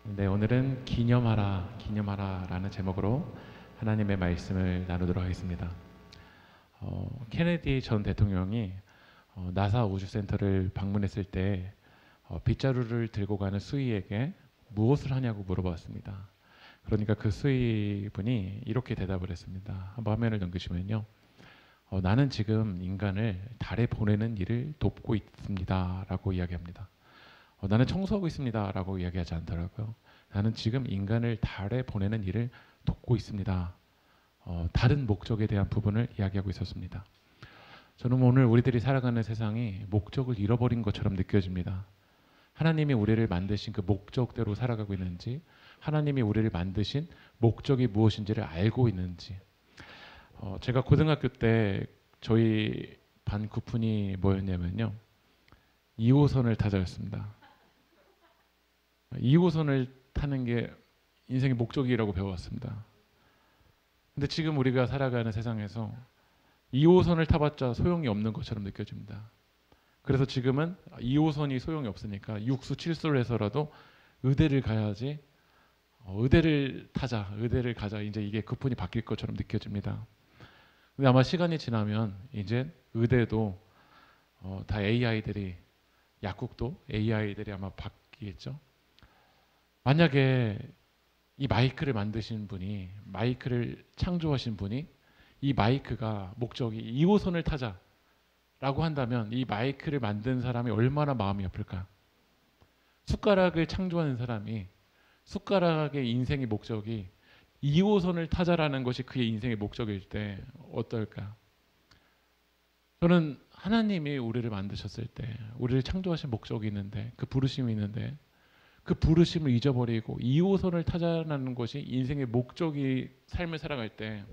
네, 오늘은 기념하라, 기념하라라는 제목으로 하나님의 말씀을 나누도록 하겠습니다. 케네디 전 대통령이 나사 우주센터를 방문했을 때 빗자루를 들고 가는 수의에게 무엇을 하냐고 물어봤습니다. 그러니까 그 수의분이 이렇게 대답을 했습니다. 한번 화면을 넘기시면요. 나는 지금 인간을 달에 보내는 일을 돕고 있습니다. 라고 이야기합니다. 나는 청소하고 있습니다. 라고 이야기하지 않더라고요. 나는 지금 인간을 달에 보내는 일을 돕고 있습니다. 다른 목적에 대한 부분을 이야기하고 있었습니다. 저는 오늘 우리들이 살아가는 세상이 목적을 잃어버린 것처럼 느껴집니다. 하나님이 우리를 만드신 그 목적대로 살아가고 있는지, 하나님이 우리를 만드신 목적이 무엇인지를 알고 있는지. 제가 고등학교 때 저희 반 구푼이 뭐였냐면요, 2호선을 타자였습니다. 2호선을 타는 게 인생의 목적이라고 배워왔습니다. 근데 지금 우리가 살아가는 세상에서 2호선을 타봤자 소용이 없는 것처럼 느껴집니다. 그래서 지금은 2호선이 소용이 없으니까 6수 7수를 해서라도 의대를 가야지, 의대를 타자, 의대를 가자, 이제 이게 급분이 바뀔 것처럼 느껴집니다. 근데 아마 시간이 지나면 이제 의대도 다 AI들이, 약국도 AI들이 아마 바뀌겠죠. 만약에 이 마이크를 만드신 분이, 마이크를 창조하신 분이 이 마이크가 목적이 2호선을 타자라고 한다면 이 마이크를 만든 사람이 얼마나 마음이 아플까? 숟가락을 창조하는 사람이 숟가락의 인생의 목적이 2호선을 타자라는 것이 그의 인생의 목적일 때 어떨까? 저는 하나님이 우리를 만드셨을 때, 우리를 창조하신 목적이 있는데, 그 부르심이 있는데, 그 부르심을 잊어버리고 2호선을 타자라는 것이 인생의 목적이 삶을 살아갈 때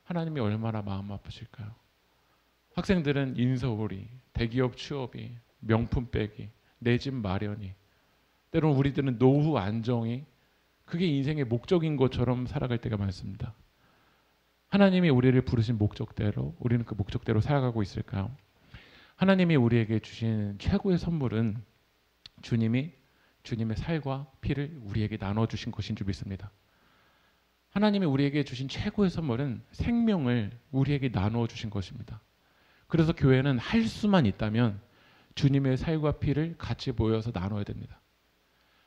하나님이 얼마나 마음 아프실까요? 학생들은 인서울이, 대기업 취업이, 명품 빼기, 내 집 마련이, 때로는 우리들은 노후 안정이 그게 인생의 목적인 것처럼 살아갈 때가 많습니다. 하나님이 우리를 부르신 목적대로 우리는 그 목적대로 살아가고 있을까요? 하나님이 우리에게 주신 최고의 선물은 주님의 살과 피를 우리에게 나눠주신 것인 줄 믿습니다. 하나님이 우리에게 주신 최고의 선물은 생명을 우리에게 나누어 주신 것입니다. 그래서 교회는 할 수만 있다면 주님의 살과 피를 같이 모여서 나눠야 됩니다.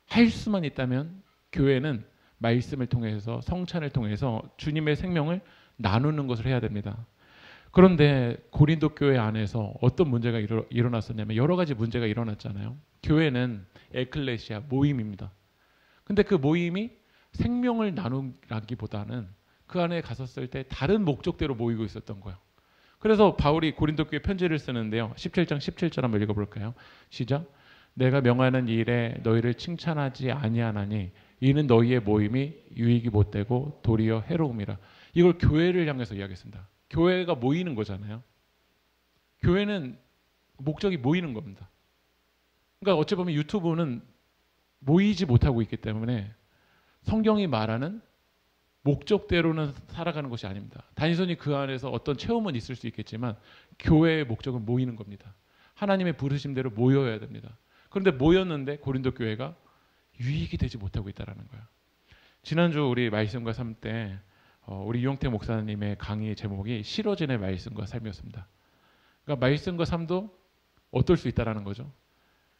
할 수만 있다면 교회는 말씀을 통해서, 성찬을 통해서 주님의 생명을 나누는 것을 해야 됩니다. 그런데 고린도 교회 안에서 어떤 문제가 일어났었냐면 여러 가지 문제가 일어났잖아요. 교회는 에클레시아, 모임입니다. 근데 그 모임이 생명을 나누기보다는 그 안에 갔었을 때 다른 목적대로 모이고 있었던 거예요. 그래서 바울이 고린도 교회 편지를 쓰는데요. 17장 17절 한번 읽어볼까요? 시작. 내가 명하는 일에 너희를 칭찬하지 아니하나니 이는 너희의 모임이 유익이 못되고 도리어 해로움이라. 이걸 교회를 향해서 이야기했습니다. 교회가 모이는 거잖아요. 교회는 목적이 모이는 겁니다. 그러니까 어찌 보면 유튜브는 모이지 못하고 있기 때문에 성경이 말하는 목적대로는 살아가는 것이 아닙니다. 단순히 그 안에서 어떤 체험은 있을 수 있겠지만 교회의 목적은 모이는 겁니다. 하나님의 부르심대로 모여야 됩니다. 그런데 모였는데 고린도 교회가 유익이 되지 못하고 있다는 거예요. 지난주 우리 말씀과 삶 때 우리 유영태 목사님의 강의 제목이 싫어지는 말씀과 삶이었습니다. 그러니까 말씀과 삶도 어떨 수 있다는 거죠.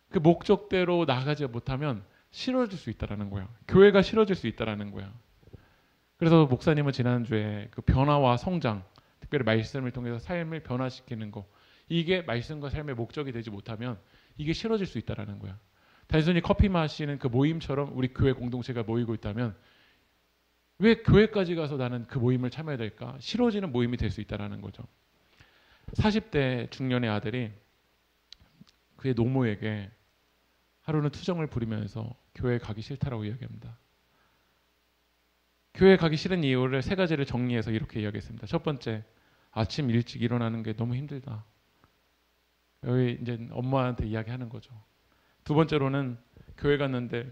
그 목적대로 나가지 못하면 싫어질 수 있다는 거예요. 교회가 싫어질 수 있다는 거예요. 그래서 목사님은 지난주에 그 변화와 성장, 특별히 말씀을 통해서 삶을 변화시키는 거, 이게 말씀과 삶의 목적이 되지 못하면 이게 싫어질 수 있다는 거예요. 단순히 커피 마시는 그 모임처럼 우리 교회 공동체가 모이고 있다면 왜 교회까지 가서 나는 그 모임을 참여해야 될까? 싫어지는 모임이 될 수 있다는 거죠. 40대 중년의 아들이 그의 노모에게 하루는 투정을 부리면서 교회 가기 싫다라고 이야기합니다. 교회 가기 싫은 이유를 세 가지를 정리해서 이렇게 이야기했습니다. 첫 번째, 아침 일찍 일어나는 게 너무 힘들다. 여기 이제 엄마한테 이야기하는 거죠. 두 번째로는 교회 갔는데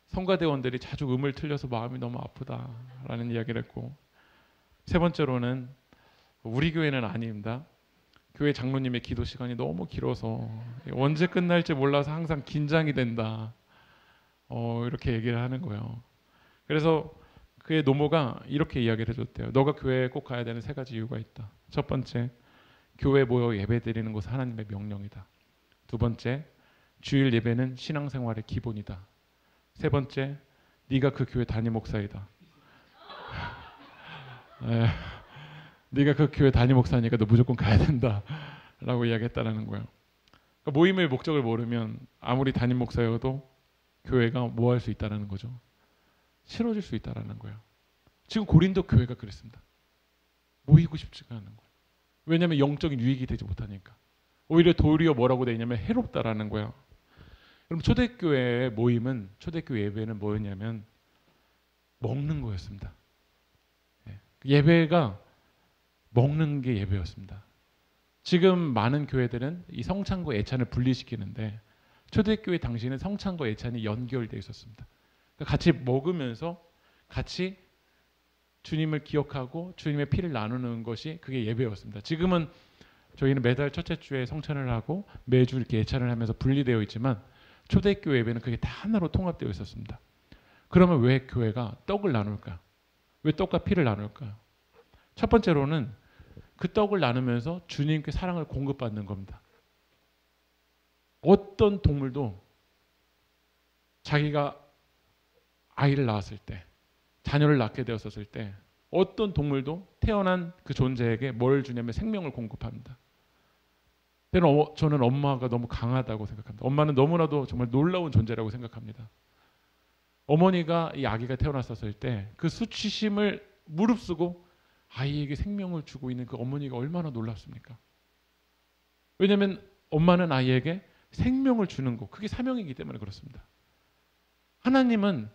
성가대원들이 자주 음을 틀려서 마음이 너무 아프다라는 이야기를 했고, 세 번째로는 우리 교회는 아닙니다. 교회 장로님의 기도 시간이 너무 길어서 언제 끝날지 몰라서 항상 긴장이 된다. 이렇게 얘기를 하는 거예요. 그래서 그의 노모가 이렇게 이야기를 해줬대요. 너가 교회에 꼭 가야 되는 세 가지 이유가 있다. 첫 번째, 교회 모여 예배드리는 것은 하나님의 명령이다. 두 번째, 주일 예배는 신앙생활의 기본이다. 세 번째, 네가 그 교회 담임 목사이다. 네가 그 교회 담임 목사니까 너 무조건 가야 된다 라고 이야기했다는 거예요. 그러니까 모임의 목적을 모르면 아무리 담임 목사여도 교회가 뭐 할 수 있다는 거죠. 싫어질 수 있다는 거예요. 지금 고린도 교회가 그랬습니다. 모이고 싶지가 않은 거예요. 왜냐하면 영적인 유익이 되지 못하니까. 오히려 도리어 뭐라고 되어 있냐면 해롭다라는 거예요. 그럼 초대교회의 모임은, 초대교회 예배는 뭐였냐면 먹는 거였습니다. 예배가 먹는 게 예배였습니다. 지금 많은 교회들은 이 성찬과 예찬을 분리시키는데 초대교회 당시에는 성찬과 예찬이 연결되어 있었습니다. 그러니까 같이 먹으면서 같이 주님을 기억하고 주님의 피를 나누는 것이 그게 예배였습니다. 지금은 저희는 매달 첫째 주에 성찬을 하고 매주 이렇게 예찬을 하면서 분리되어 있지만 초대교회 예배는 그게 다 하나로 통합되어 있었습니다. 그러면 왜 교회가 떡을 나눌까요? 왜 떡과 피를 나눌까요? 첫 번째로는 그 떡을 나누면서 주님께 사랑을 공급받는 겁니다. 어떤 동물도 자기가 아이를 낳았을 때, 자녀를 낳게 되었을 때 어떤 동물도 태어난 그 존재에게 뭘 주냐면 생명을 공급합니다. 저는 엄마가 너무 강하다고 생각합니다. 엄마는 너무나도 정말 놀라운 존재라고 생각합니다. 어머니가 이 아기가 태어났었을 때 그 수치심을 무릅쓰고 아이에게 생명을 주고 있는 그 어머니가 얼마나 놀랍습니까? 왜냐하면 엄마는 아이에게 생명을 주는 것, 그게 사명이기 때문에 그렇습니다. 하나님은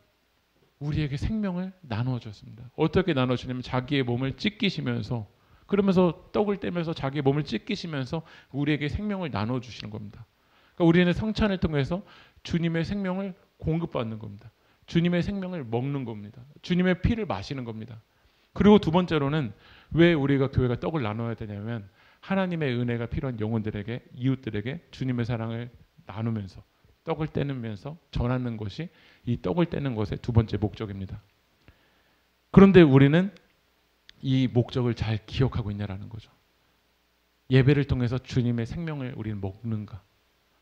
우리에게 생명을 나눠줬습니다. 어떻게 나눠주냐면 자기의 몸을 찢기시면서, 그러면서 떡을 떼면서 자기의 몸을 찢기시면서 우리에게 생명을 나눠주시는 겁니다. 그러니까 우리는 성찬을 통해서 주님의 생명을 공급받는 겁니다. 주님의 생명을 먹는 겁니다. 주님의 피를 마시는 겁니다. 그리고 두 번째로는 왜 우리가 교회가 떡을 나눠야 되냐면 하나님의 은혜가 필요한 영혼들에게, 이웃들에게 주님의 사랑을 나누면서 떡을 떼면서 전하는 것이 이 떡을 떼는 것의 두 번째 목적입니다. 그런데 우리는 이 목적을 잘 기억하고 있냐라는 거죠. 예배를 통해서 주님의 생명을 우리는 먹는가?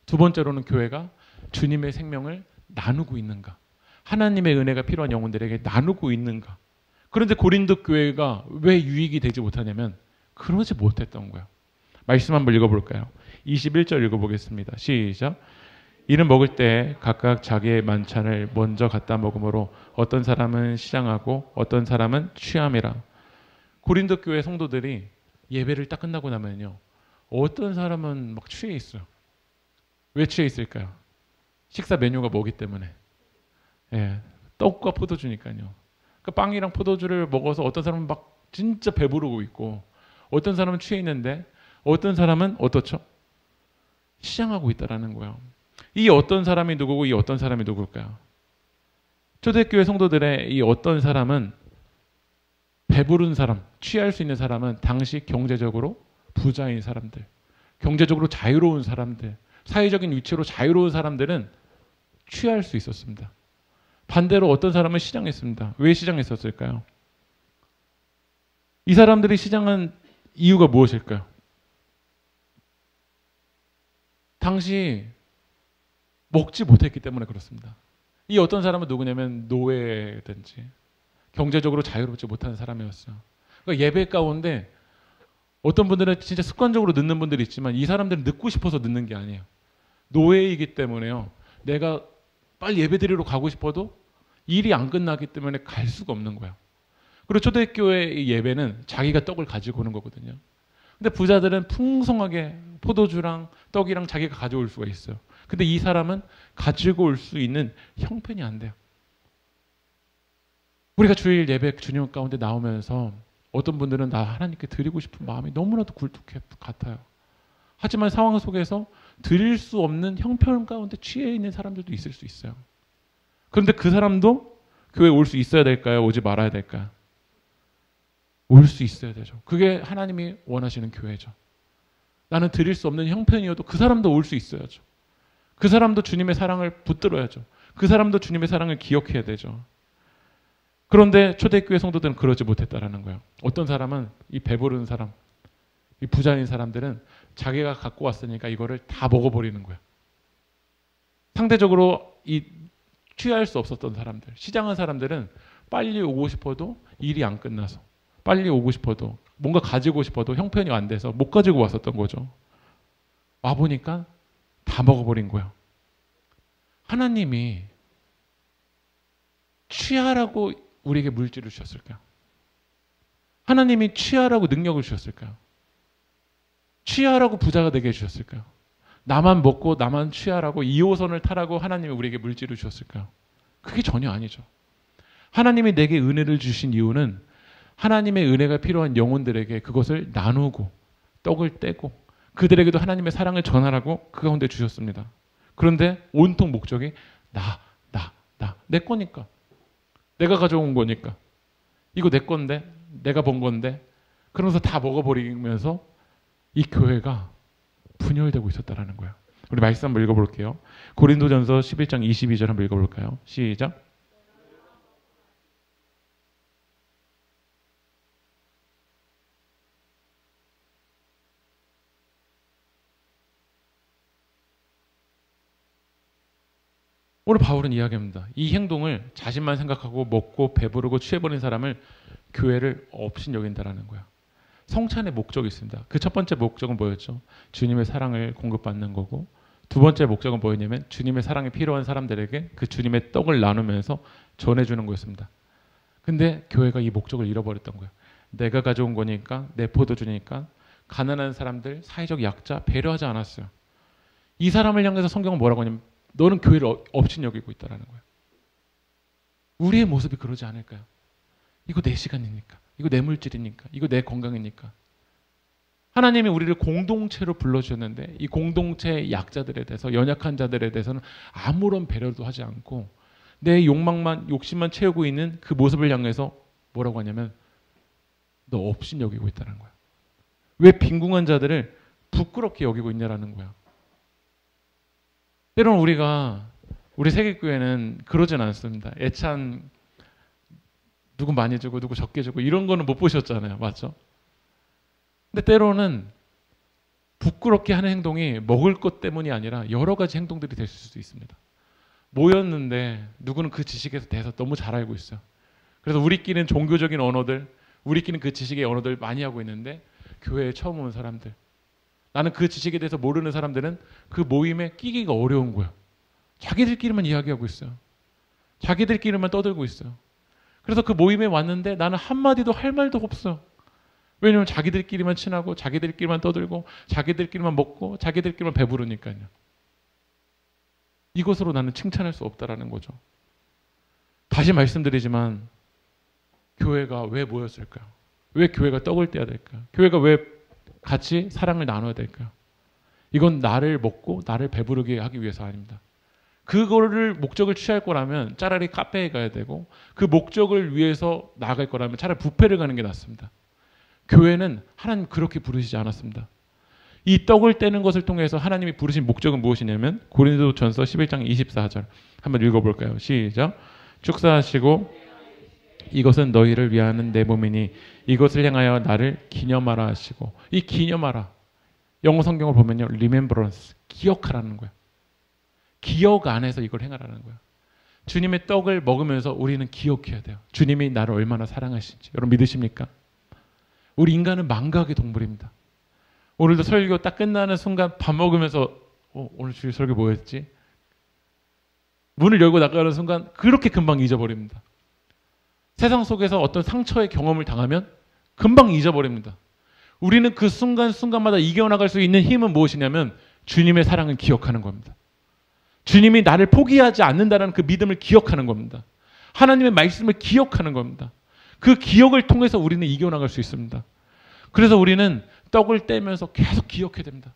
두 번째로는 교회가 주님의 생명을 나누고 있는가? 하나님의 은혜가 필요한 영혼들에게 나누고 있는가? 그런데 고린도 교회가 왜 유익이 되지 못하냐면 그러지 못했던 거예요. 말씀 한번 읽어볼까요? 21절 읽어보겠습니다. 시작. 이는 먹을 때 각각 자기의 만찬을 먼저 갖다 먹으므로 어떤 사람은 시장하고 어떤 사람은 취함이라. 고린도 교회 성도들이 예배를 딱 끝나고 나면요, 어떤 사람은 막 취해 있어요. 왜 취해 있을까요? 식사 메뉴가 뭐기 때문에. 떡과 포도주니까요. 그 빵이랑 포도주를 먹어서 어떤 사람은 막 진짜 배부르고 있고, 어떤 사람은 취해 있는데 어떤 사람은 어떻죠? 시장하고 있다라는 거예요. 이 어떤 사람이 누구고 이 어떤 사람이 누굴까요? 초대교회 성도들의 이 어떤 사람은 배부른 사람, 취할 수 있는 사람은 당시 경제적으로 부자인 사람들, 경제적으로 자유로운 사람들, 사회적인 위치로 자유로운 사람들은 취할 수 있었습니다. 반대로 어떤 사람은 시장했습니다. 왜 시장했었을까요? 이 사람들이 시장한 이유가 무엇일까요? 당시 먹지 못했기 때문에 그렇습니다. 이 어떤 사람은 누구냐면 노예든지 경제적으로 자유롭지 못한 사람이었어요. 그러니까 예배 가운데 어떤 분들은 진짜 습관적으로 늦는 분들이 있지만 이 사람들은 늦고 싶어서 늦는 게 아니에요. 노예이기 때문에요. 내가 빨리 예배 드리러 가고 싶어도 일이 안 끝나기 때문에 갈 수가 없는 거야. 그리고 초대교회의 예배는 자기가 떡을 가지고 오는 거거든요. 근데 부자들은 풍성하게 포도주랑 떡이랑 자기가 가져올 수가 있어요. 근데 이 사람은 가지고 올 수 있는 형편이 안 돼요. 우리가 주일 예배 주님 가운데 나오면서 어떤 분들은 나 하나님께 드리고 싶은 마음이 너무나도 굴뚝해 같아요. 하지만 상황 속에서 드릴 수 없는 형편 가운데 취해 있는 사람들도 있을 수 있어요. 그런데 그 사람도 교회에 올 수 있어야 될까요? 오지 말아야 될까요? 올 수 있어야 되죠. 그게 하나님이 원하시는 교회죠. 나는 드릴 수 없는 형편이어도 그 사람도 올 수 있어야죠. 그 사람도 주님의 사랑을 붙들어야죠. 그 사람도 주님의 사랑을 기억해야 되죠. 그런데 초대교회 성도들은 그러지 못했다라는 거예요. 어떤 사람은 이 배부른 사람, 이 부자인 사람들은 자기가 갖고 왔으니까 이거를 다 먹어버리는 거예요. 상대적으로 이 취할 수 없었던 사람들, 시장한 사람들은 빨리 오고 싶어도 일이 안 끝나서, 빨리 오고 싶어도 뭔가 가지고 싶어도 형편이 안 돼서 못 가지고 왔었던 거죠. 와보니까 다 먹어버린 거예요. 하나님이 취하라고 우리에게 물질을 주셨을까요? 하나님이 취하라고 능력을 주셨을까요? 취하라고 부자가 되게 해주셨을까요? 나만 먹고 나만 취하라고 2호선을 타라고 하나님이 우리에게 물질을 주셨을까요? 그게 전혀 아니죠. 하나님이 내게 은혜를 주신 이유는 하나님의 은혜가 필요한 영혼들에게 그것을 나누고 떡을 떼고 그들에게도 하나님의 사랑을 전하라고 그 가운데 주셨습니다. 그런데 온통 목적이 내 거니까. 내가 가져온 거니까. 이거 내 건데, 내가 번 건데. 그러면서 다 먹어버리면서 이 교회가 분열되고 있었다라는 거예요. 우리 말씀 한번 읽어볼게요. 고린도전서 11장 22절 한번 읽어볼까요? 시작. 오늘 바울은 이야기합니다. 이 행동을 자신만 생각하고 먹고 배부르고 취해버린 사람을 교회를 없인 여긴다라는 거야. 성찬의 목적이 있습니다. 그 첫 번째 목적은 뭐였죠? 주님의 사랑을 공급받는 거고, 두 번째 목적은 뭐였냐면 주님의 사랑이 필요한 사람들에게 그 주님의 떡을 나누면서 전해주는 거였습니다. 근데 교회가 이 목적을 잃어버렸던 거예요. 내가 가져온 거니까, 내 포도주니까 가난한 사람들, 사회적 약자 배려하지 않았어요. 이 사람을 향해서 성경은 뭐라고 하냐면 너는 교회를 없인 여기고 있다라는 거예요. 우리의 모습이 그러지 않을까요? 이거 내 시간이니까, 이거 내 물질이니까, 이거 내 건강이니까. 하나님이 우리를 공동체로 불러주셨는데 이 공동체의 약자들에 대해서, 연약한 자들에 대해서는 아무런 배려도 하지 않고 내 욕망만, 욕심만 채우고 있는 그 모습을 향해서 뭐라고 하냐면 너 없인 여기고 있다는 거야. 왜 빈궁한 자들을 부끄럽게 여기고 있냐라는 거야. 때로는 우리 세계교회는 그러진 않습니다. 애찬 누구 많이 주고 누구 적게 주고 이런 거는 못 보셨잖아요. 맞죠? 근데 때로는 부끄럽게 하는 행동이 먹을 것 때문이 아니라 여러 가지 행동들이 될 수도 있습니다. 모였는데 누구는 그 지식에 대해서 너무 잘 알고 있어요. 그래서 우리끼리는 종교적인 언어들, 우리끼리는 그 지식의 언어들 많이 하고 있는데 교회에 처음 온 사람들, 나는 그 지식에 대해서 모르는 사람들은 그 모임에 끼기가 어려운 거예요. 자기들끼리만 이야기하고 있어요. 자기들끼리만 떠들고 있어요. 그래서 그 모임에 왔는데 나는 한마디도 할 말도 없어요. 왜냐하면 자기들끼리만 친하고 자기들끼리만 떠들고 자기들끼리만 먹고 자기들끼리만 배부르니까요. 이것으로 나는 칭찬할 수 없다라는 거죠. 다시 말씀드리지만 교회가 왜 모였을까요? 왜 교회가 떡을 떼야 될까요? 교회가 왜 같이 사랑을 나눠야 될까요? 이건 나를 먹고 나를 배부르게 하기 위해서 아닙니다. 그거를 목적을 취할 거라면 차라리 카페에 가야 되고 그 목적을 위해서 나갈 거라면 차라리 뷔페를 가는 게 낫습니다. 교회는 하나님 그렇게 부르시지 않았습니다. 이 떡을 떼는 것을 통해서 하나님이 부르신 목적은 무엇이냐면 고린도전서 11장 24절 한번 읽어볼까요? 시작. 축사하시고 이것은 너희를 위하는 내 몸이니 이것을 향하여 나를 기념하라 하시고, 이 기념하라, 영어 성경을 보면요, remembrance, 기억하라는 거예요. 기억 안에서 이걸 행하라는 거예요. 주님의 떡을 먹으면서 우리는 기억해야 돼요. 주님이 나를 얼마나 사랑하신지. 여러분 믿으십니까? 우리 인간은 망각의 동물입니다. 오늘도 설교 딱 끝나는 순간 밥 먹으면서 오늘 주일 설교 뭐였지? 문을 열고 나가는 순간 그렇게 금방 잊어버립니다. 세상 속에서 어떤 상처의 경험을 당하면 금방 잊어버립니다. 우리는 그 순간순간마다 이겨나갈 수 있는 힘은 무엇이냐면 주님의 사랑을 기억하는 겁니다. 주님이 나를 포기하지 않는다는 그 믿음을 기억하는 겁니다. 하나님의 말씀을 기억하는 겁니다. 그 기억을 통해서 우리는 이겨나갈 수 있습니다. 그래서 우리는 떡을 떼면서 계속 기억해야 됩니다.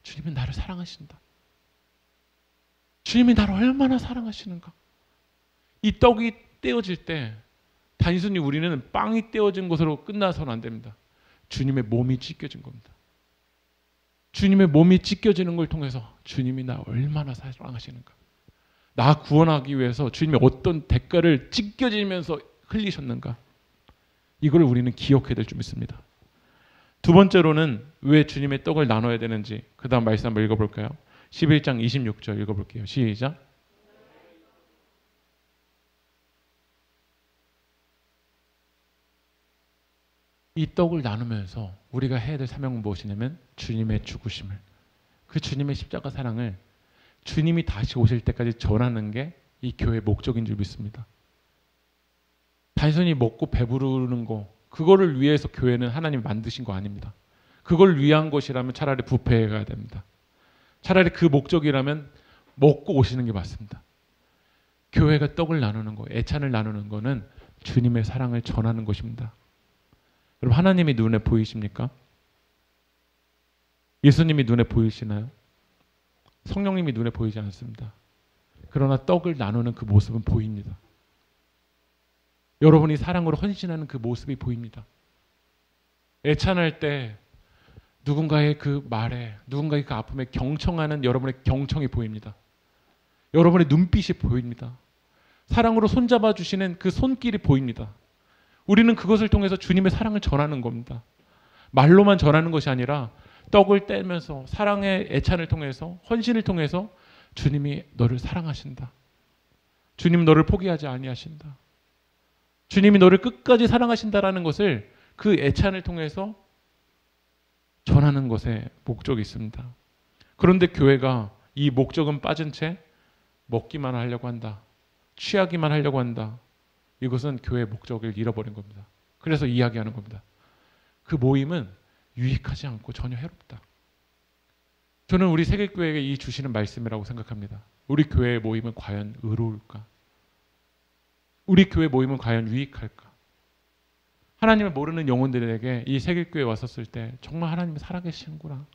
주님은 나를 사랑하신다. 주님이 나를 얼마나 사랑하시는가. 이 떡이 떼어질 때 단순히 우리는 빵이 떼어진 것으로 끝나서는 안 됩니다. 주님의 몸이 찢겨진 겁니다. 주님의 몸이 찢겨지는 걸 통해서 주님이 나 얼마나 사랑하시는가. 나 구원하기 위해서 주님이 어떤 대가를 찢겨지면서 흘리셨는가. 이걸 우리는 기억해야 될 줄 믿습니다. 두 번째로는 왜 주님의 떡을 나눠야 되는지 그 다음 말씀 한번 읽어볼까요? 11장 26절 읽어볼게요. 시작. 이 떡을 나누면서 우리가 해야 될 사명은 무엇이냐면 주님의 죽으심을, 그 주님의 십자가 사랑을 주님이 다시 오실 때까지 전하는 게 이 교회의 목적인 줄 믿습니다. 단순히 먹고 배부르는 거, 그거를 위해서 교회는 하나님이 만드신 거 아닙니다. 그걸 위한 것이라면 차라리 부패해 가야 됩니다. 차라리 그 목적이라면 먹고 오시는 게 맞습니다. 교회가 떡을 나누는 거, 애찬을 나누는 거는 주님의 사랑을 전하는 것입니다. 여러분, 하나님이 눈에 보이십니까? 예수님이 눈에 보이시나요? 성령님이 눈에 보이지 않습니다. 그러나 떡을 나누는 그 모습은 보입니다. 여러분이 사랑으로 헌신하는 그 모습이 보입니다. 애찬할 때 누군가의 그 말에, 누군가의 그 아픔에 경청하는 여러분의 경청이 보입니다. 여러분의 눈빛이 보입니다. 사랑으로 손잡아 주시는 그 손길이 보입니다. 우리는 그것을 통해서 주님의 사랑을 전하는 겁니다. 말로만 전하는 것이 아니라 떡을 떼면서 사랑의 애찬을 통해서, 헌신을 통해서 주님이 너를 사랑하신다. 주님 너를 포기하지 아니하신다. 주님이 너를 끝까지 사랑하신다라는 것을 그 애찬을 통해서 전하는 것에 목적이 있습니다. 그런데 교회가 이 목적은 빠진 채 먹기만 하려고 한다. 취하기만 하려고 한다. 이것은 교회의 목적을 잃어버린 겁니다. 그래서 이야기하는 겁니다. 그 모임은 유익하지 않고 전혀 해롭다. 저는 우리 세계교회에게 이 주시는 말씀이라고 생각합니다. 우리 교회의 모임은 과연 의로울까? 우리 교회 모임은 과연 유익할까? 하나님을 모르는 영혼들에게 이 세계교회에 왔었을 때 정말 하나님이 살아계시는구나.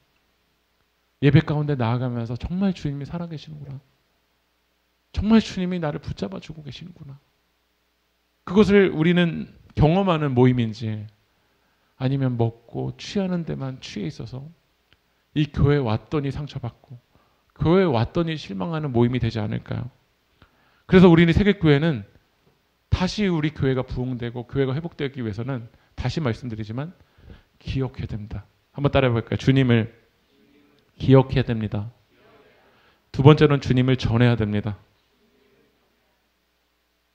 예배 가운데 나아가면서 정말 주님이 살아계시는구나. 정말 주님이 나를 붙잡아주고 계시는구나. 그것을 우리는 경험하는 모임인지 아니면 먹고 취하는 데만 취해 있어서 이 교회에 왔더니 상처받고 교회에 왔더니 실망하는 모임이 되지 않을까요? 그래서 우리는 세계교회는 다시 우리 교회가 부흥되고 교회가 회복되기 위해서는 다시 말씀드리지만 기억해야 됩니다. 한번 따라해 볼까요? 주님을 기억해야 됩니다. 두 번째로는 주님을 전해야 됩니다.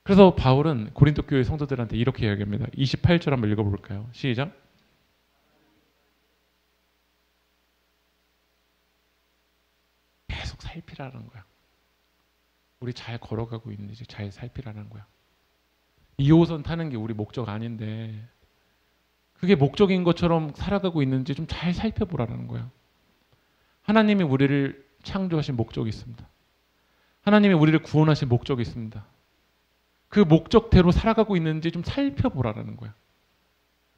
그래서 바울은 고린도 교회 성도들한테 이렇게 이야기합니다. 28절 한번 읽어볼까요? 시작. 계속 살피라는 거야. 우리 잘 걸어가고 있는지 잘 살피라는 거야. 2호선 타는 게 우리 목적 아닌데 그게 목적인 것처럼 살아가고 있는지 좀 잘 살펴보라는 거야. 하나님이 우리를 창조하신 목적이 있습니다. 하나님이 우리를 구원하신 목적이 있습니다. 그 목적대로 살아가고 있는지 좀 살펴보라는 거야.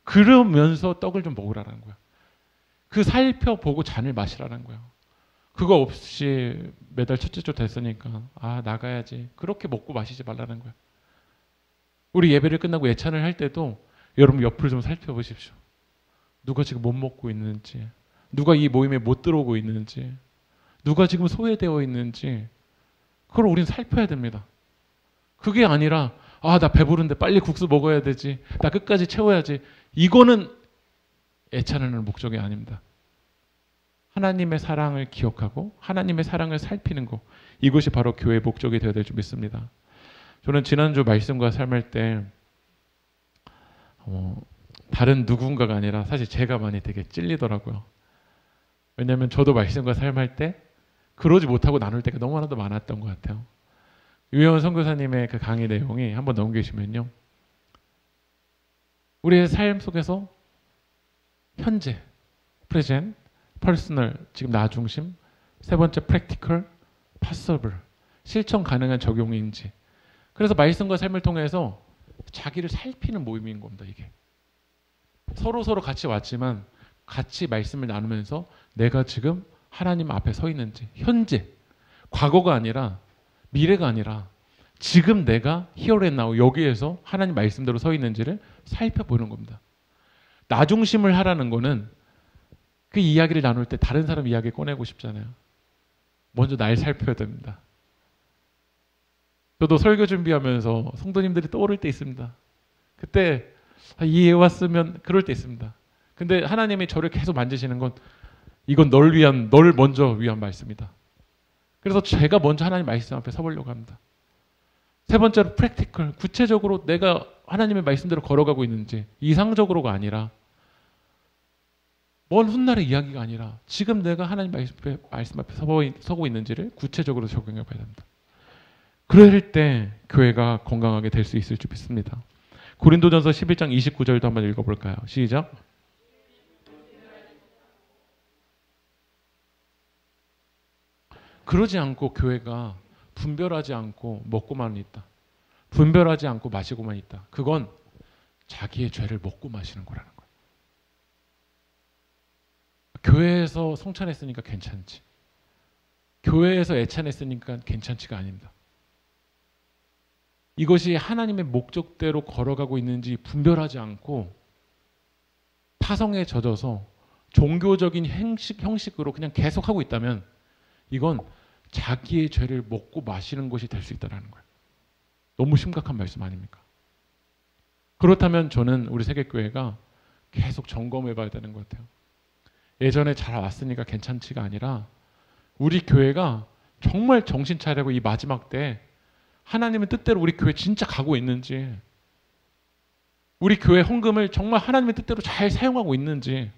그러면서 떡을 좀 먹으라는 거야. 그 살펴보고 잔을 마시라는 거야. 그거 없이 매달 첫째 주 됐으니까 나가야지. 그렇게 먹고 마시지 말라는 거야. 우리 예배를 끝나고 예찬을 할 때도 여러분 옆을 좀 살펴보십시오. 누가 지금 못 먹고 있는지, 누가 이 모임에 못 들어오고 있는지, 누가 지금 소외되어 있는지 그걸 우리는 살펴야 됩니다. 그게 아니라 나 배부른데 빨리 국수 먹어야 되지. 나 끝까지 채워야지. 이거는 애찬하는 목적이 아닙니다. 하나님의 사랑을 기억하고 하나님의 사랑을 살피는 것, 이것이 바로 교회의 목적이 되어야 될 줄 믿습니다. 저는 지난주 말씀과 삶할 때 다른 누군가가 아니라 사실 제가 많이 되게 찔리더라고요. 왜냐하면 저도 말씀과 삶할 때 그러지 못하고 나눌 때가 너무나도 많았던 것 같아요. 유혜원 선교사님의 그 강의 내용이 한번 넘기시면요. 우리의 삶 속에서 현재, 프레젠트, 퍼스널, 지금 나 중심, 세 번째 프랙티컬, 파서블, 실천 가능한 적용인지. 그래서 말씀과 삶을 통해서 자기를 살피는 모임인 겁니다. 이게 서로 같이 왔지만 같이 말씀을 나누면서 내가 지금 하나님 앞에 서 있는지, 현재, 과거가 아니라 미래가 아니라 지금 내가 here and now 여기에서 하나님 말씀대로 서 있는지를 살펴보는 겁니다. 나 중심을 하라는 거는 그 이야기를 나눌 때 다른 사람 이야기 꺼내고 싶잖아요. 먼저 날 살펴야 됩니다. 저도 설교 준비하면서 성도님들이 떠오를 때 있습니다. 그때 이해왔으면 그럴 때 있습니다. 근데 하나님이 저를 계속 만지시는 건 이건 널 먼저 위한 말씀이다. 그래서 제가 먼저 하나님 말씀 앞에 서보려고 합니다. 세 번째로 프랙티컬, 구체적으로 내가 하나님의 말씀대로 걸어가고 있는지, 이상적으로가 아니라 먼 훗날의 이야기가 아니라 지금 내가 하나님 말씀 앞에 서고 있는지를 구체적으로 적용해 봐야 됩니다. 그럴 때 교회가 건강하게 될 수 있을 줄 믿습니다. 고린도전서 11장 29절도 한번 읽어볼까요? 시작. 그러지 않고 교회가 분별하지 않고 먹고만 있다. 분별하지 않고 마시고만 있다. 그건 자기의 죄를 먹고 마시는 거라는 거예요. 교회에서 성찬했으니까 괜찮지. 교회에서 애찬했으니까 괜찮지가 아닙니다. 이것이 하나님의 목적대로 걸어가고 있는지 분별하지 않고 타성에 젖어서 종교적인 형식으로 그냥 계속하고 있다면 이건 자기의 죄를 먹고 마시는 것이 될 수 있다는 거예요. 너무 심각한 말씀 아닙니까? 그렇다면 저는 우리 세계교회가 계속 점검해 봐야 되는 것 같아요. 예전에 잘 왔으니까 괜찮지가 아니라 우리 교회가 정말 정신 차리고 이 마지막 때 하나님의 뜻대로 우리 교회 진짜 가고 있는지, 우리 교회 헌금을 정말 하나님의 뜻대로 잘 사용하고 있는지,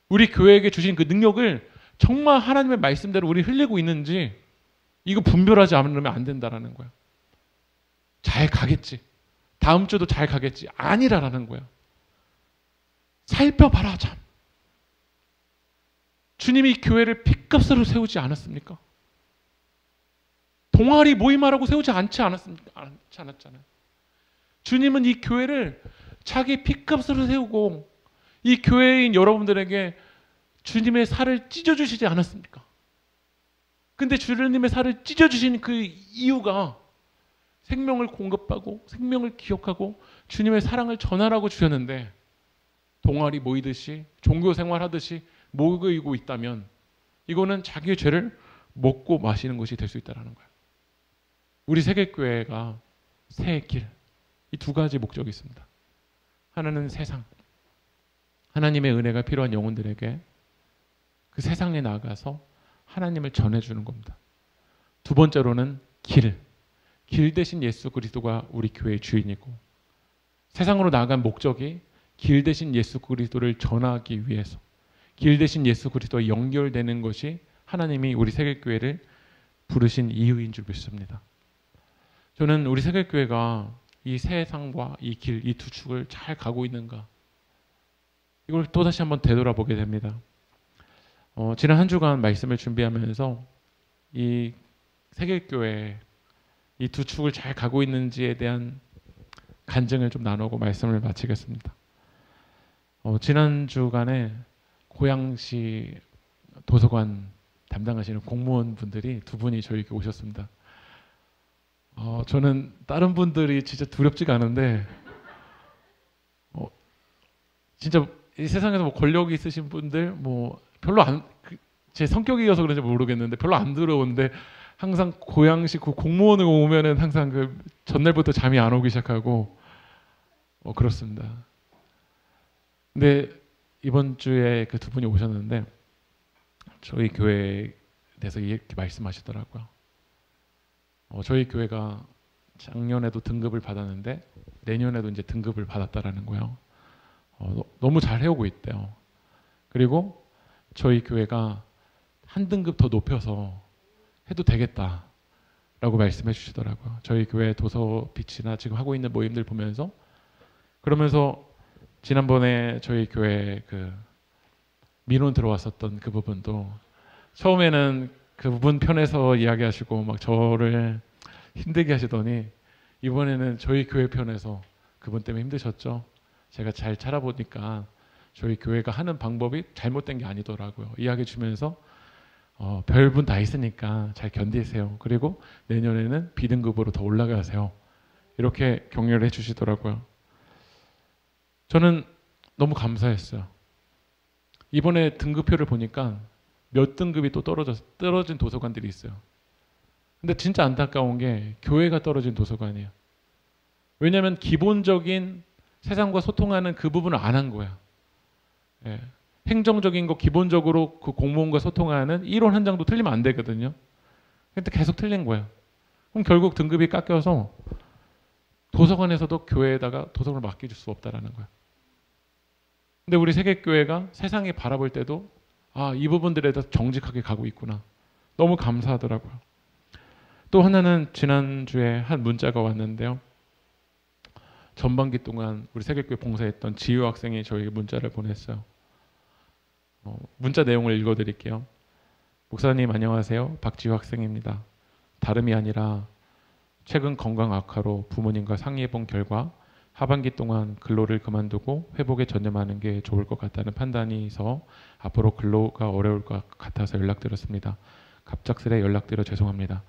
우리 교회에게 주신 그 능력을 정말 하나님의 말씀대로 우리 흘리고 있는지, 이거 분별하지 않으면 안 된다라는 거야. 잘 가겠지. 다음 주도 잘 가겠지. 아니라라는 거야. 살펴봐라 참. 주님이 교회를 핏값으로 세우지 않았습니까? 동아리 모임하라고 세우지 않지 않았잖아요. 주님은 이 교회를 자기 핏값으로 세우고 이 교회인 여러분들에게 주님의 살을 찢어주시지 않았습니까? 근데 주님의 살을 찢어주신 그 이유가 생명을 공급하고 생명을 기억하고 주님의 사랑을 전하라고 주셨는데 동아리 모이듯이 종교 생활하듯이 모이고 있다면 이거는 자기의 죄를 먹고 마시는 것이 될 수 있다는 거예요. 우리 세계교회가 새 길, 이 두 가지 목적이 있습니다. 하나는 세상, 하나님의 은혜가 필요한 영혼들에게 그 세상에 나가서 하나님을 전해주는 겁니다. 두 번째로는 길 대신 예수 그리스도가 우리 교회의 주인이고, 세상으로 나아간 목적이 길 대신 예수 그리스도를 전하기 위해서, 길 대신 예수 그리스도와 연결되는 것이 하나님이 우리 세계교회를 부르신 이유인 줄 믿습니다. 저는 우리 세계교회가 이 세상과 이 길, 이 두 축을 잘 가고 있는가, 이걸 또다시 한번 되돌아보게 됩니다. 지난 한 주간 말씀을 준비하면서 이 세계교회 이 두 축을 잘 가고 있는지에 대한 간증을 좀 나누고 말씀을 마치겠습니다. 지난 주간에 고양시 도서관 담당하시는 공무원분들이 두 분이 저에게 오셨습니다. 저는 다른 분들이 진짜 두렵지가 않은데 진짜 이 세상에서 뭐 권력이 있으신 분들 뭐 별로 제 성격이어서 그런지 모르겠는데 별로 안 두려운데 항상 고양시 그 공무원을 오면은 항상 그 전날부터 잠이 안 오기 시작하고 그렇습니다. 근데 이번 주에 그 두 분이 오셨는데 저희 교회에 대해서 이렇게 말씀하시더라고요. 저희 교회가 작년에도 등급을 받았는데 내년에도 이제 등급을 받았다라는 거예요. 너무 잘 해오고 있대요. 그리고 저희 교회가 한 등급 더 높여서 해도 되겠다라고 말씀해 주시더라고요. 저희 교회 도서 빛이나 지금 하고 있는 모임들 보면서, 그러면서 지난번에 저희 교회 그 민원 들어왔었던 그 부분도 처음에는 그 부분 편에서 이야기하시고 막 저를 힘들게 하시더니 이번에는 저희 교회 편에서 그분 때문에 힘드셨죠. 제가 잘 찾아보니까 저희 교회가 하는 방법이 잘못된 게 아니더라고요. 이야기해 주면서 별분 다 있으니까 잘 견디세요. 그리고 내년에는 B등급으로 더 올라가세요. 이렇게 격려를 해주시더라고요. 저는 너무 감사했어요. 이번에 등급표를 보니까 몇 등급이 또 떨어진 도서관들이 있어요. 근데 진짜 안타까운 게 교회가 떨어진 도서관이에요. 왜냐하면 기본적인 세상과 소통하는 그 부분을 안 한 거야. 예. 행정적인 거 기본적으로 그 공무원과 소통하는 이론 한 장도 틀리면 안 되거든요. 근데 계속 틀린 거야. 그럼 결국 등급이 깎여서 도서관에서도 교회에다가 도서관을 맡겨줄 수 없다라는 거야. 근데 우리 세계교회가 세상에 바라볼 때도 이 부분들에 대해서 정직하게 가고 있구나. 너무 감사하더라고요. 또 하나는 지난주에 한 문자가 왔는데요. 전반기 동안 우리 세계교회 봉사했던 지유 학생이 저에게 문자를 보냈어요. 문자 내용을 읽어드릴게요. 목사님 안녕하세요. 박지유 학생입니다. 다름이 아니라 최근 건강 악화로 부모님과 상의해본 결과 하반기 동안 근로를 그만두고 회복에 전념하는 게 좋을 것 같다는 판단이 서 앞으로 근로가 어려울 것 같아서 연락드렸습니다. 갑작스레 연락드려 죄송합니다.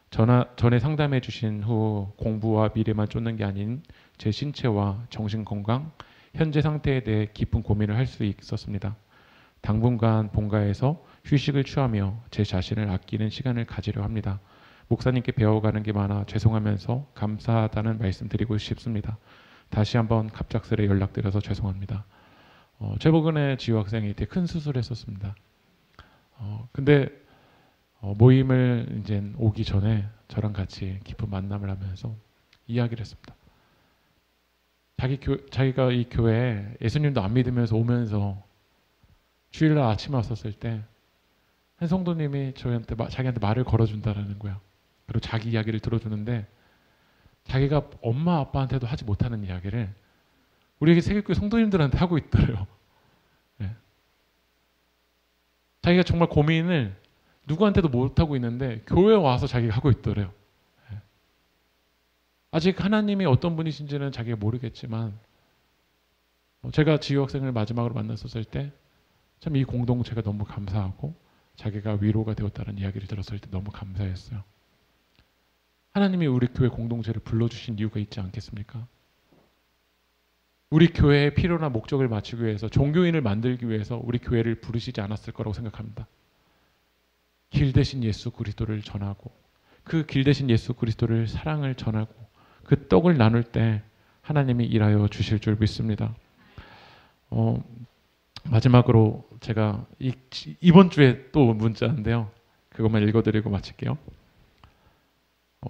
전에 상담해 주신 후 공부와 미래만 쫓는 게 아닌 제 신체와 정신 건강, 현재 상태에 대해 깊은 고민을 할 수 있었습니다. 당분간 본가에서 휴식을 취하며 제 자신을 아끼는 시간을 가지려 합니다. 목사님께 배워가는 게 많아 죄송하면서 감사하다는 말씀 드리고 싶습니다. 다시 한번 갑작스레 연락드려서 죄송합니다. 최근에 지유 학생이 되게 큰 수술을 했었습니다. 근데 모임을 이제 오기 전에 저랑 같이 깊은 만남을 하면서 이야기를 했습니다. 자기가 이 교회에 예수님도 안 믿으면서 오면서 주일날 아침에 왔었을 때 한 성도님이 자기한테 말을 걸어준다라는 거야. 그리고 자기 이야기를 들어주는데 자기가 엄마 아빠한테도 하지 못하는 이야기를 우리에게 세계교회 성도님들한테 하고 있더래요. 네. 자기가 정말 고민을 누구한테도 못하고 있는데 교회에 와서 자기가 하고 있더래요. 네. 아직 하나님이 어떤 분이신지는 자기가 모르겠지만 제가 지유 학생을 마지막으로 만났었을 때 참 이 공동체가 너무 감사하고 자기가 위로가 되었다는 이야기를 들었을 때 너무 감사했어요. 하나님이 우리 교회 공동체를 불러주신 이유가 있지 않겠습니까? 우리 교회의 필요나 목적을 맞추기 위해서, 종교인을 만들기 위해서 우리 교회를 부르시지 않았을 거라고 생각합니다. 길 대신 예수 그리스도를 전하고 그 길 대신 예수 그리스도를 사랑을 전하고 그 떡을 나눌 때 하나님이 일하여 주실 줄 믿습니다. 마지막으로 제가 이번 주에 또 문자인데요. 그것만 읽어드리고 마칠게요.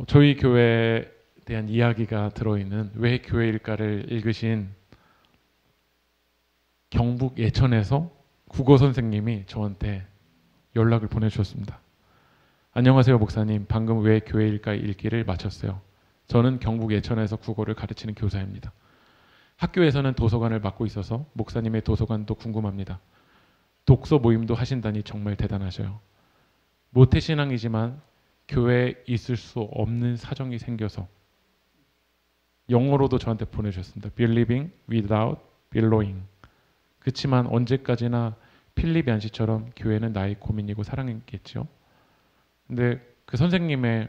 저희 교회에 대한 이야기가 들어있는 왜 교회일까를 읽으신 경북 예천에서 국어 선생님이 저한테 연락을 보내주셨습니다. 안녕하세요 목사님. 방금 왜 교회일까 읽기를 마쳤어요. 저는 경북 예천에서 국어를 가르치는 교사입니다. 학교에서는 도서관을 맡고 있어서 목사님의 도서관도 궁금합니다. 독서 모임도 하신다니 정말 대단하셔요. 모태신앙이지만 교회에 있을 수 없는 사정이 생겨서 영어로도 저한테 보내주셨습니다. Believing without belonging. 그렇지만 언제까지나 필립 얀시처럼 교회는 나의 고민이고 사랑이겠죠. 근데 그 선생님의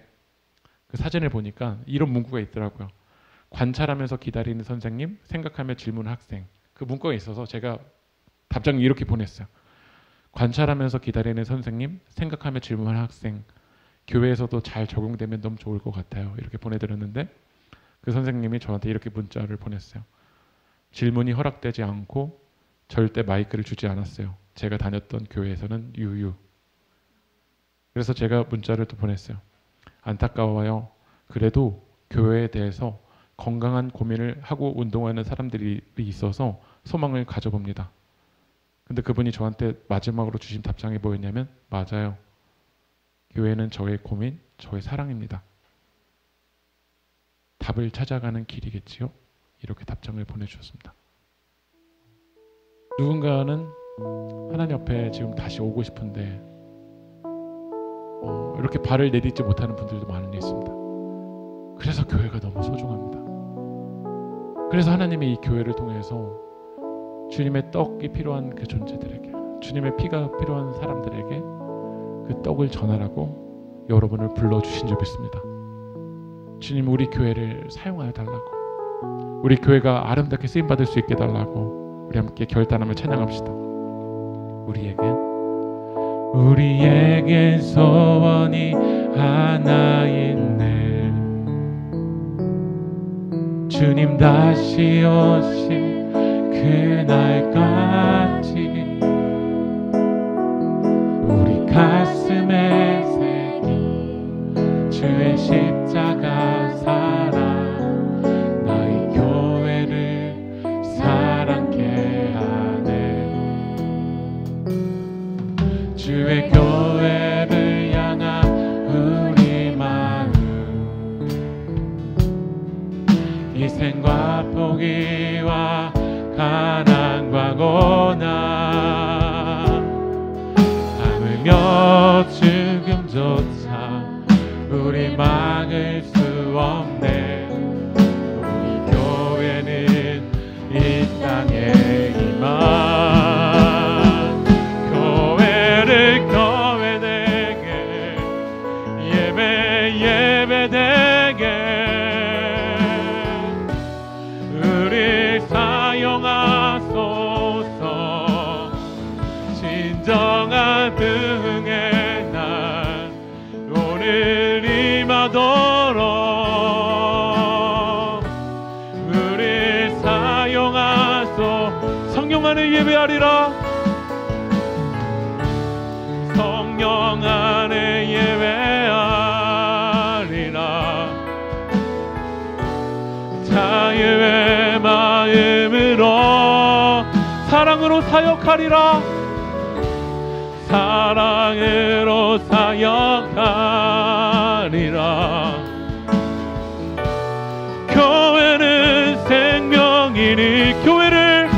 그 사진을 보니까 이런 문구가 있더라고요. 관찰하면서 기다리는 선생님, 생각하며 질문하는 학생. 그 문구가 있어서 제가 답장을 이렇게 보냈어요. 관찰하면서 기다리는 선생님, 생각하며 질문하는 학생. 교회에서도 잘 적용되면 너무 좋을 것 같아요. 이렇게 보내드렸는데 그 선생님이 저한테 이렇게 문자를 보냈어요. 질문이 허락되지 않고 절대 마이크를 주지 않았어요. 제가 다녔던 교회에서는 유유. 그래서 제가 문자를 또 보냈어요. 안타까워요. 그래도 교회에 대해서 건강한 고민을 하고 운동하는 사람들이 있어서 소망을 가져봅니다. 근데 그분이 저한테 마지막으로 주신 답장이 뭐였냐면 맞아요. 교회는 저의 고민, 저의 사랑입니다. 답을 찾아가는 길이겠지요? 이렇게 답장을 보내주셨습니다. 누군가는 하나님 앞에 지금 다시 오고 싶은데 이렇게 발을 내딛지 못하는 분들도 많이 있습니다. 그래서 교회가 너무 소중합니다. 그래서 하나님이 이 교회를 통해서 주님의 떡이 필요한 그 존재들에게, 주님의 피가 필요한 사람들에게 그 떡을 전하라고 여러분을 불러주신 줄 믿습니다. 주님, 우리 교회를 사용하여 달라고, 우리 교회가 아름답게 쓰임받을 수 있게 달라고 우리 함께 결단하며 찬양합시다. 우리에겐 소원이 하나 있네. 주님 다시 오실 그날까지 우리 가슴에 새긴 주의 십자가 사랑 나의 교회를 사랑케 하네. 주의 교회를 향한 우리 마음 희생과 포기와 가난과 고난 하물며 죽음조차 우리 막을 수 없네. 우리 교회는 이 땅에 임한 교회를 교회되게 예배되게 우리 사용하소서. 진정한 등의 날 오늘 임하도록 우리 사용하소. 성령 안에 예배하리라. 성령 안에 예배하리라. 자유의 마음으로 사랑으로 사역하리라. 사랑으로 사역하리라. 교회는 생명이니 교회를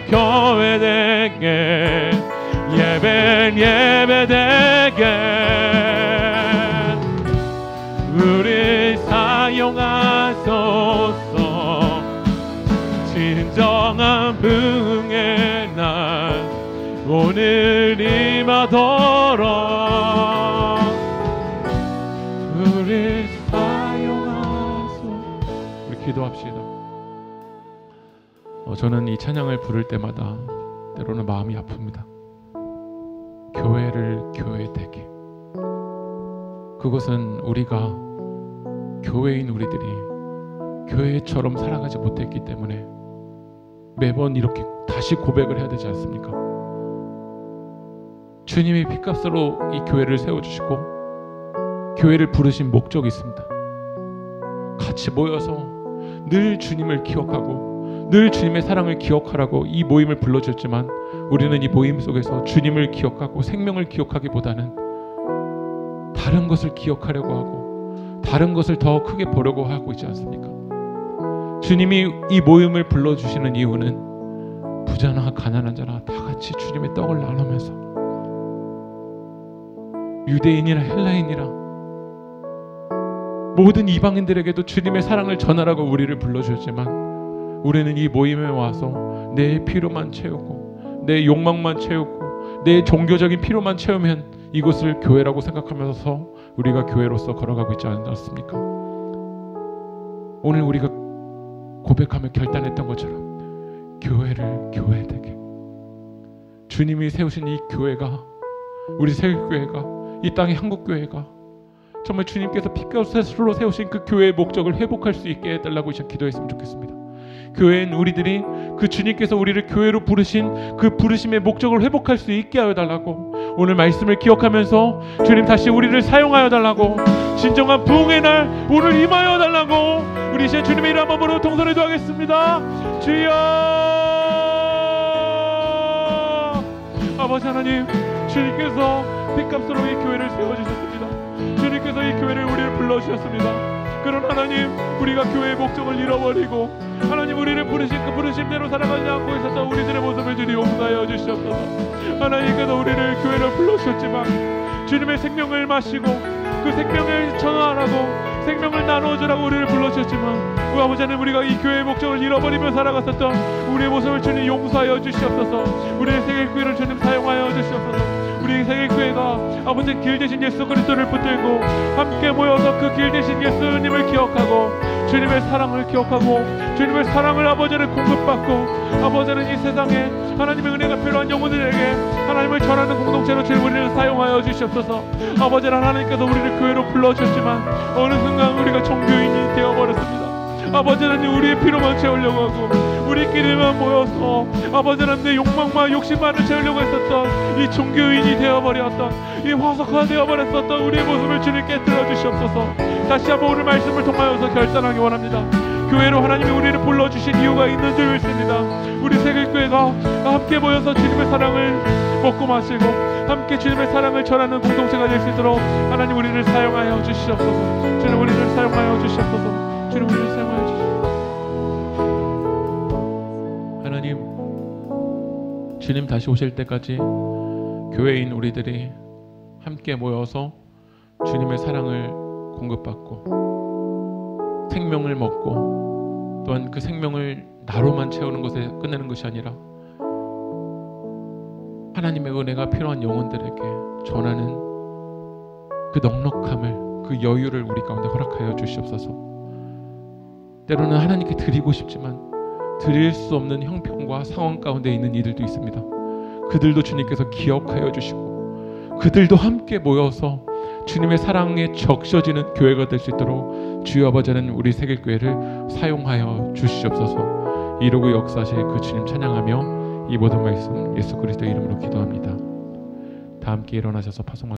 교회되게 예배되게 우리 사용하소서. 진정한 부흥의 날 오늘 임하도록 우리 사용하소서. 우리 기도합시다. 저는 이 찬양을 부를 때마다 때로는 마음이 아픕니다. 교회를 교회되게. 그것은 우리가 교회인 우리들이 교회처럼 살아가지 못했기 때문에 매번 이렇게 다시 고백을 해야 되지 않습니까? 주님이 핏값으로 이 교회를 세워주시고 교회를 부르신 목적이 있습니다. 같이 모여서 늘 주님을 기억하고 늘 주님의 사랑을 기억하라고 이 모임을 불러주셨지만 우리는 이 모임 속에서 주님을 기억하고 생명을 기억하기보다는 다른 것을 기억하려고 하고 다른 것을 더 크게 보려고 하고 있지 않습니까? 주님이 이 모임을 불러주시는 이유는 부자나 가난한 자나 다 같이 주님의 떡을 나누면서 유대인이나 헬라인이라 모든 이방인들에게도 주님의 사랑을 전하라고 우리를 불러주셨지만 우리는 이 모임에 와서 내 필요만 채우고 내 욕망만 채우고 내 종교적인 필요만 채우면 이곳을 교회라고 생각하면서 우리가 교회로서 걸어가고 있지 않았습니까? 오늘 우리가 고백하며 결단했던 것처럼 교회를 교회되게 주님이 세우신 이 교회가 우리 세계교회가 이 땅의 한국교회가 정말 주님께서 핏값으로 세우신 그 교회의 목적을 회복할 수 있게 해달라고 기도했으면 좋겠습니다. 교회인 우리들이 그 주님께서 우리를 교회로 부르신 그 부르심의 목적을 회복할 수 있게 하여 달라고 오늘 말씀을 기억하면서 주님 다시 우리를 사용하여 달라고 진정한 부흥의 날 오늘 임하여 달라고 우리 이제 주님의 이름 한번으로 동선에도 하겠습니다. 주여 아버지 하나님 주님께서 핏값으로 이 교회를 세워주셨습니다. 주님께서 이 교회를 우리를 불러주셨습니다. 그런 하나님 우리가 교회의 목적을 잃어버리고 하나님 우리를 부르신 그 부르심대로 살아가지 않고 있었던 우리들의 모습을 주님 용서하여 주시옵소서. 하나님께서 우리를 교회로 불러주셨지만 주님의 생명을 마시고 그 생명을 전하라고 생명을 나누어주라고 우리를 불러주셨지만 우리 아버지 하나님 우리가 이 교회의 목적을 잃어버리며 살아갔었던 우리의 모습을 주님 용서하여 주시옵소서. 우리의 세계교회를 주님 사용하여 주시옵소서. 우리 세계교회가 아버지 길 대신 예수 그리스도를 붙들고 함께 모여서 그 길 대신 예수님을 기억하고 주님의 사랑을 기억하고 주님의 사랑을 아버지를 공급받고 아버지는 이 세상에 하나님의 은혜가 필요한 영혼들에게 하나님을 전하는 공동체로 주님 우리를 사용하여 주시옵소서. 아버지는 하나님께서 우리를 교회로 불러주셨지만 어느 순간 우리가 종교인이 되어버렸습니다. 아버지는 우리의 피로만 채우려고 하고 우리끼리만 모여서 아버지는 내 욕망만 욕심만을 채우려고 했었던 이 종교인이 되어버렸던 이 화석화되어버렸었던 우리의 모습을 주님 깨뜨려 주시옵소서. 다시 한번 오늘 말씀을 통하여서 결단하기 원합니다. 교회로 하나님이 우리를 불러주신 이유가 있는 줄 믿습니다. 우리 세계교회가 함께 모여서 주님의 사랑을 먹고 마시고 함께 주님의 사랑을 전하는 공동체가 될 수 있도록 하나님 우리를 사용하여 주시옵소서. 주님 우리를 사용하여 주시옵소서. 주님 우리를 사용하여 주시옵소서. 하나님, 주님 다시 오실 때까지 교회인 우리들이 함께 모여서 주님의 사랑을 공급받고 생명을 먹고 또한 그 생명을 나로만 채우는 것에 끝내는 것이 아니라 하나님의 은혜가 필요한 영혼들에게 전하는 그 넉넉함을, 그 여유를 우리 가운데 허락하여 주시옵소서. 때로는 하나님께 드리고 싶지만 드릴 수 없는 형편과 상황 가운데 있는 이들도 있습니다. 그들도 주님께서 기억하여 주시고 그들도 함께 모여서 주님의 사랑에 적셔지는 교회가 될 수 있도록 주여 아버지는 우리 세계교회를 사용하여 주시옵소서. 이루고 역사하실 그 주님 찬양하며 이 모든 말씀 예수 그리스도의 이름으로 기도합니다. 다 함께 일어나셔서 파송합니다.